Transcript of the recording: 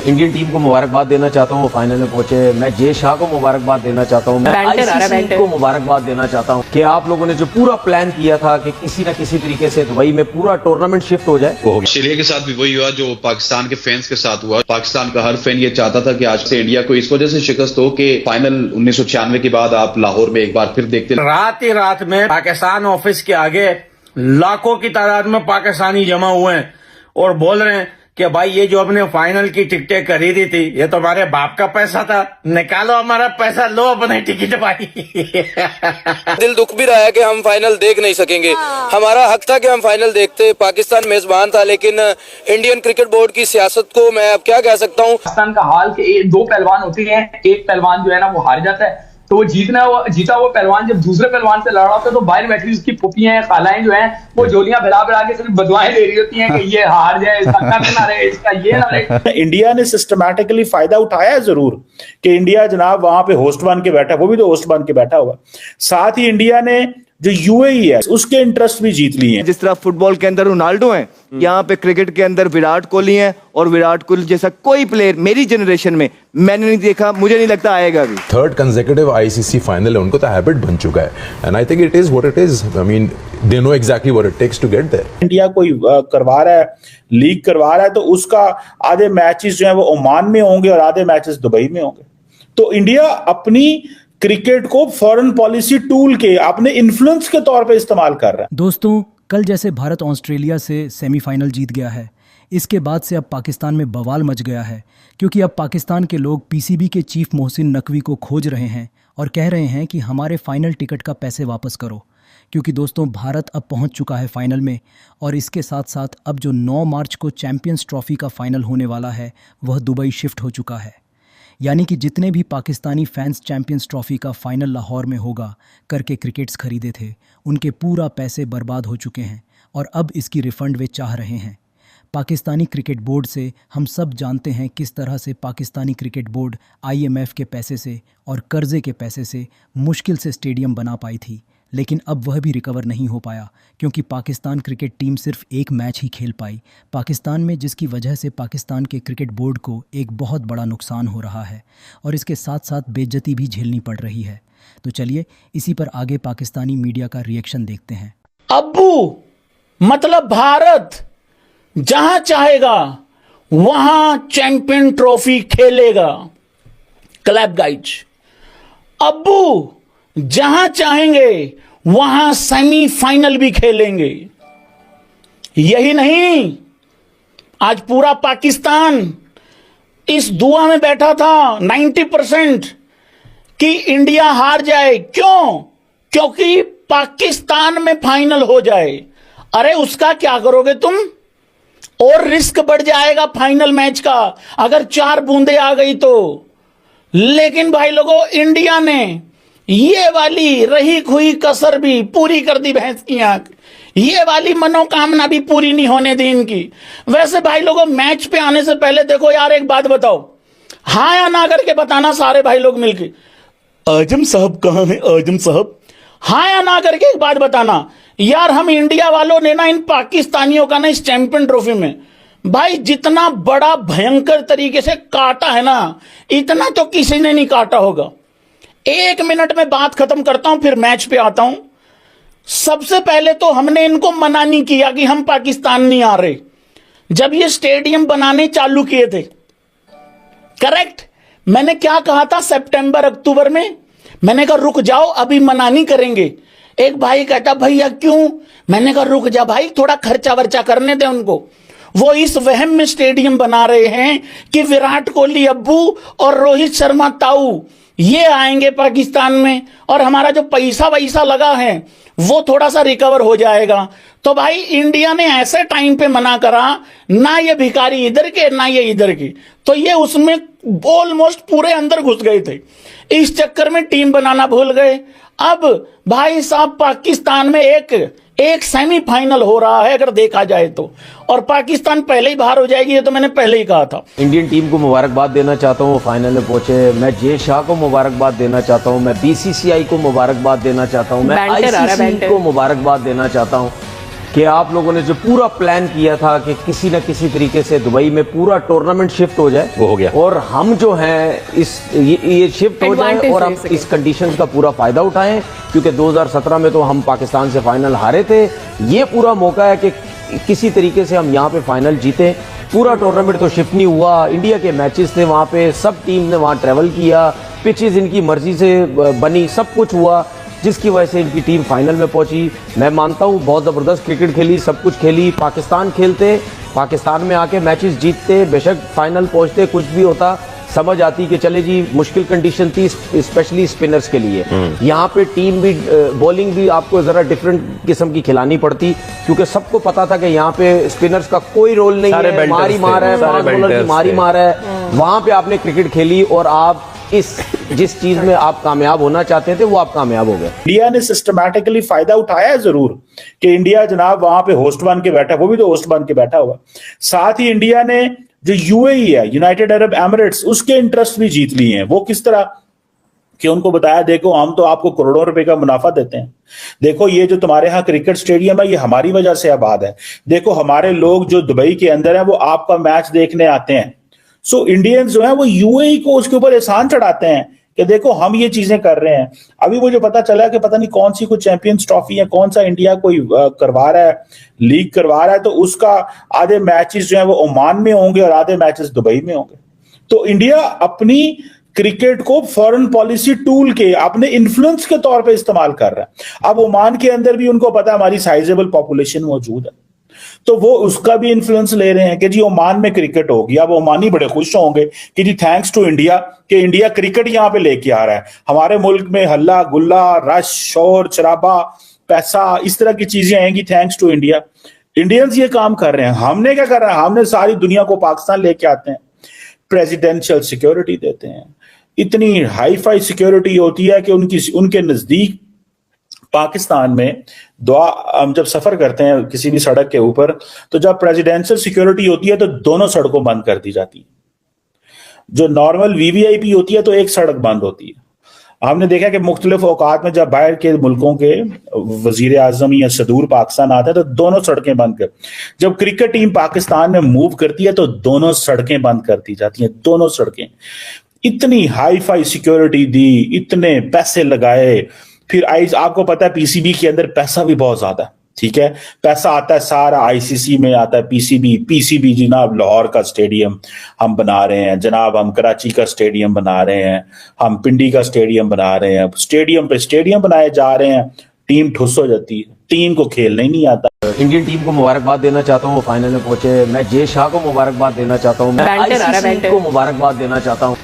Indian team को मुबारकबाद देना चाहता हूँ, फाइनल में पहुंचे। मैं जय शाह को मुबारकबाद देना चाहता हूँ, मैं आईसीसी को मुबारकबाद देना चाहता हूँ कि आप लोगों ने जो पूरा प्लान किया था कि किसी न किसी तरीके से दुबई में पूरा टूर्नामेंट शिफ्ट हो जाए। ऑस्ट्रेलिया के साथ भी वही हुआ जो पाकिस्तान के फैंस के साथ हुआ। पाकिस्तान का हर फैन ये चाहता था कि आज से इंडिया को इस वजह से शिकस्त हो कि फाइनल 1996 के बाद आप लाहौर में एक बार फिर देखते। रात ही रात में पाकिस्तान ऑफिस के आगे लाखों की तादाद में पाकिस्तानी जमा हुए हैं और बोल रहे हैं कि भाई ये जो अपने फाइनल की टिकटें खरीदी थी ये तो हमारे बाप का पैसा था, निकालो हमारा पैसा, लो अपने टिकट भाई। दिल दुख भी रहा है कि हम फाइनल देख नहीं सकेंगे। हमारा हक था कि हम फाइनल देखते। पाकिस्तान मेजबान था, लेकिन इंडियन क्रिकेट बोर्ड की सियासत को मैं अब क्या कह सकता हूँ। पाकिस्तान का हाल के दो पहलवान होते हैं, एक पहलवान जो है ना वो हार जाता है तो वो जीता वो पहलवान जब दूसरे पहलवान से लड़ रहा होता है तो बाहर बैठी उसकी फुफियां खालाएं जो हैं वो जोलियां फैला के सिर्फ बदुआएं दे रही होती हैं कि ये हार जाए, इसका कट ना रहे, इसका ये ना रहे। इंडिया ने सिस्टमैटिकली फायदा उठाया है जरूर कि इंडिया जनाब वहां पे होस्ट बन के बैठा, वो भी तो होस्ट बन के बैठा हुआ। साथ ही इंडिया ने जो यूएई है उसके इंटरेस्ट भी जीत लिए हैं। जिस तरह फुटबॉल के अंदर रोनाल्डो हैं, यहाँ पे क्रिकेट के अंदर विराट कोहली हैं और विराट कोहली जैसा कोई प्लेयर मेरी जनरेशन में मैंने नहीं देखा, मुझे नहीं लगता आएगा भी। थर्ड कंसेक्यूटिव आईसीसी फाइनल है, उनको तो हैबिट बन चुका है and I think it is what it is. I mean they know exactly what it takes to get there. India कोई करवा रहा है, लीग करवा रहा है तो उसका आधे मैचेस जो है वो ओमान में होंगे और आधे मैचेस दुबई में होंगे। तो इंडिया अपनी क्रिकेट को फॉरेन पॉलिसी टूल के अपने इन्फ्लुएंस के तौर पे इस्तेमाल कर रहा है। दोस्तों, कल जैसे भारत ऑस्ट्रेलिया से सेमीफाइनल जीत गया है, इसके बाद से अब पाकिस्तान में बवाल मच गया है, क्योंकि अब पाकिस्तान के लोग पीसीबी के चीफ मोहसिन नकवी को खोज रहे हैं और कह रहे हैं कि हमारे फाइनल टिकट का पैसे वापस करो। क्योंकि दोस्तों, भारत अब पहुंच चुका है फाइनल में और इसके साथ साथ अब जो 9 मार्च को चैंपियंस ट्रॉफी का फाइनल होने वाला है वह दुबई शिफ्ट हो चुका है। यानी कि जितने भी पाकिस्तानी फैंस चैंपियंस ट्रॉफी का फाइनल लाहौर में होगा करके क्रिकेट्स खरीदे थे, उनके पूरा पैसे बर्बाद हो चुके हैं और अब इसकी रिफ़ंड वे चाह रहे हैं। पाकिस्तानी क्रिकेट बोर्ड से हम सब जानते हैं किस तरह से पाकिस्तानी क्रिकेट बोर्ड आईएमएफ के पैसे से और कर्ज़े के पैसे से मुश्किल से स्टेडियम बना पाई थी, लेकिन अब वह भी रिकवर नहीं हो पाया क्योंकि पाकिस्तान क्रिकेट टीम सिर्फ एक मैच ही खेल पाई पाकिस्तान में, जिसकी वजह से पाकिस्तान के क्रिकेट बोर्ड को एक बहुत बड़ा नुकसान हो रहा है और इसके साथ साथ बेइज्जती भी झेलनी पड़ रही है। तो चलिए इसी पर आगे पाकिस्तानी मीडिया का रिएक्शन देखते हैं। अब्बू मतलब भारत जहां चाहेगा वहां चैंपियन ट्रॉफी खेलेगा। क्लैप गाइज, अब्बू जहां चाहेंगे वहां सेमीफाइनल भी खेलेंगे। यही नहीं, आज पूरा पाकिस्तान इस दुआ में बैठा था 90% कि इंडिया हार जाए। क्यों? क्योंकि पाकिस्तान में फाइनल हो जाए। अरे उसका क्या करोगे तुम? और रिस्क बढ़ जाएगा फाइनल मैच का अगर 4 बूंदे आ गई तो। लेकिन भाई लोगों, इंडिया ने ये वाली रही खुई कसर भी पूरी कर दी, भैंस की आंख। ये वाली मनोकामना भी पूरी नहीं होने दी इनकी। वैसे भाई लोगों, मैच पे आने से पहले देखो यार, एक बात बताओ, हाँ या ना करके बताना सारे भाई लोग मिलके। आजम साहब कहाँ हैं? आजम साहब, हाँ या ना करके एक बात बताना यार। हम इंडिया वालों ने ना इन पाकिस्तानियों का ना इस चैंपियन ट्रॉफी में भाई जितना बड़ा भयंकर तरीके से काटा है ना, इतना तो किसी ने नहीं काटा होगा। 1 मिनट में बात खत्म करता हूं, फिर मैच पे आता हूं। सबसे पहले तो हमने इनको मना नहीं किया कि हम पाकिस्तान नहीं आ रहे जब ये स्टेडियम बनाने चालू किए थे। करेक्ट? मैंने क्या कहा था सितंबर अक्टूबर में? मैंने कहा रुक जाओ, अभी मना नहीं करेंगे। एक भाई कहता भैया क्यों? मैंने कहा रुक जा भाई, थोड़ा खर्चा वर्चा करने दे उनको। वो इस वहम में स्टेडियम बना रहे हैं कि विराट कोहली अब्बू और रोहित शर्मा ताऊ ये आएंगे पाकिस्तान में और हमारा जो पैसा वैसा लगा है वो थोड़ा सा रिकवर हो जाएगा। तो भाई इंडिया ने ऐसे टाइम पे मना करा, ना ये भिखारी इधर के ना ये इधर के, तो ये उसमें ऑलमोस्ट पूरे अंदर घुस गए थे। इस चक्कर में टीम बनाना भूल गए। अब भाई साहब पाकिस्तान में एक सेमीफाइनल हो रहा है अगर देखा जाए तो, और पाकिस्तान पहले ही बाहर हो जाएगी, ये तो मैंने पहले ही कहा था। इंडियन टीम को मुबारकबाद देना चाहता हूँ, फाइनल में पहुंचे। मैं जय शाह को मुबारकबाद देना चाहता हूँ, मैं बीसीसीआई को मुबारकबाद देना चाहता हूँ, मैं आईसीसी को मुबारकबाद देना चाहता हूँ कि आप लोगों ने जो पूरा प्लान किया था कि किसी न किसी तरीके से दुबई में पूरा टूर्नामेंट शिफ्ट हो जाए, वो हो गया। और हम जो हैं ये शिफ्ट हो जाए और हम इस कंडीशंस का पूरा फायदा उठाएं, क्योंकि 2017 में तो हम पाकिस्तान से फाइनल हारे थे। ये पूरा मौका है कि किसी तरीके से हम यहाँ पे फाइनल जीते। पूरा टूर्नामेंट तो शिफ्ट नहीं हुआ, इंडिया के मैचेस थे वहाँ पे, सब टीम ने वहाँ ट्रैवल किया, पिचेस इनकी मर्जी से बनी, सब कुछ हुआ, जिसकी वजह से इनकी टीम फाइनल में पहुंची। मैं मानता हूँ बहुत ज़बरदस्त क्रिकेट खेली, सब कुछ खेली। पाकिस्तान खेलते, पाकिस्तान में आके मैचेस जीतते, बेशक फाइनल पहुंचते, कुछ भी होता, समझ आती कि चले जी मुश्किल कंडीशन थी स्पेशली स्पिनर्स के लिए। यहाँ पे टीम भी बॉलिंग भी आपको ज़रा डिफरेंट किस्म की खिलानी पड़ती, क्योंकि सबको पता था कि यहाँ पे स्पिनर्स का कोई रोल नहीं है, मारी मार है, फास्ट बॉलर की मारी मार है। वहाँ पे आपने क्रिकेट खेली और आप जिस चीज में आप कामयाब होना चाहते थे वो आप कामयाब हो गए। इंडिया ने सिस्टमैटिकली फायदा उठाया है जरूर कि इंडिया जनाब वहां पे होस्ट बन के बैठा, वो भी तो होस्ट बन के बैठा हुआ। साथ ही इंडिया ने जो यूएई है, यूनाइटेड अरब एमिरेट्स, उसके इंटरेस्ट भी जीत लिए हैं। वो किस तरह कि उनको बताया, देखो हम तो आपको करोड़ों रुपए का मुनाफा देते हैं, देखो ये जो तुम्हारे यहाँ क्रिकेट स्टेडियम है ये हमारी वजह से आबाद है, देखो हमारे लोग जो दुबई के अंदर है वो आपका मैच देखने आते हैं। सो इंडियंस जो है वो यूएई को उसके ऊपर एहसान चढ़ाते हैं कि देखो हम ये चीजें कर रहे हैं। अभी मुझे पता चला कि पता नहीं कौन सी कोई चैंपियंस ट्रॉफी है, कौन सा इंडिया कोई करवा रहा है, लीग करवा रहा है, तो उसका आधे मैचेस जो है वो ओमान में होंगे और आधे मैचेस दुबई में होंगे। तो इंडिया अपनी क्रिकेट को फॉरेन पॉलिसी टूल के, अपने इन्फ्लुएंस के तौर पे इस्तेमाल कर रहा है। अब ओमान के अंदर भी उनको पता है हमारी साइजेबल पॉपुलेशन मौजूद है, तो वो उसका भी इन्फ्लुएंस ले रहे हैं कि जी ओमान में क्रिकेट होगी। अब ओमानी बड़े खुश होंगे कि जी थैंक्स टू इंडिया कि इंडिया क्रिकेट यहां पे लेके आ रहा है। हमारे मुल्क में हल्ला गुल्ला, रश, शोर शराबा, पैसा, इस तरह की चीजें आएंगी थैंक्स टू इंडिया। इंडियंस ये काम कर रहे हैं। हमने क्या कर रहा है, हमने सारी दुनिया को पाकिस्तान लेके आते हैं, प्रेसिडेंशियल सिक्योरिटी देते हैं, इतनी हाई फाई सिक्योरिटी होती है कि उनके नजदीक पाकिस्तान में हम जब सफर करते हैं किसी भी सड़क के ऊपर, तो जब प्रेसिडेंशियल सिक्योरिटी होती है तो दोनों सड़कों बंद कर दी जाती है। जो नॉर्मल वीवीआईपी होती है तो एक सड़क बंद होती है। हमने देखा कि मुख्तलिफ औकात में जब बाहर के मुल्कों के वजीर आजम या सदूर पाकिस्तान आते हैं तो दोनों सड़कें बंद कर, जब क्रिकेट टीम पाकिस्तान में मूव करती है तो दोनों सड़कें बंद कर दी जाती हैं, दोनों सड़कें। इतनी हाई फाई सिक्योरिटी दी, इतने पैसे लगाए, फिर आपको पता है पीसीबी के अंदर पैसा भी बहुत ज्यादा है, ठीक है, पैसा आता है सारा आईसीसी में आता है, पीसीबी जनाब लाहौर का स्टेडियम हम बना रहे हैं, जनाब हम कराची का स्टेडियम बना रहे हैं, हम पिंडी का स्टेडियम बना रहे हैं, स्टेडियम पे स्टेडियम बनाए जा रहे हैं, टीम ठुस हो जाती है, टीम को खेलना ही नहीं आता। इंडियन टीम को मुबारकबाद देना चाहता हूँ, वो फाइनल में पहुंचे। मैं जय शाह को मुबारकबाद देना चाहता हूँ, मैं आईसीसी को मुबारकबाद देना चाहता हूँ।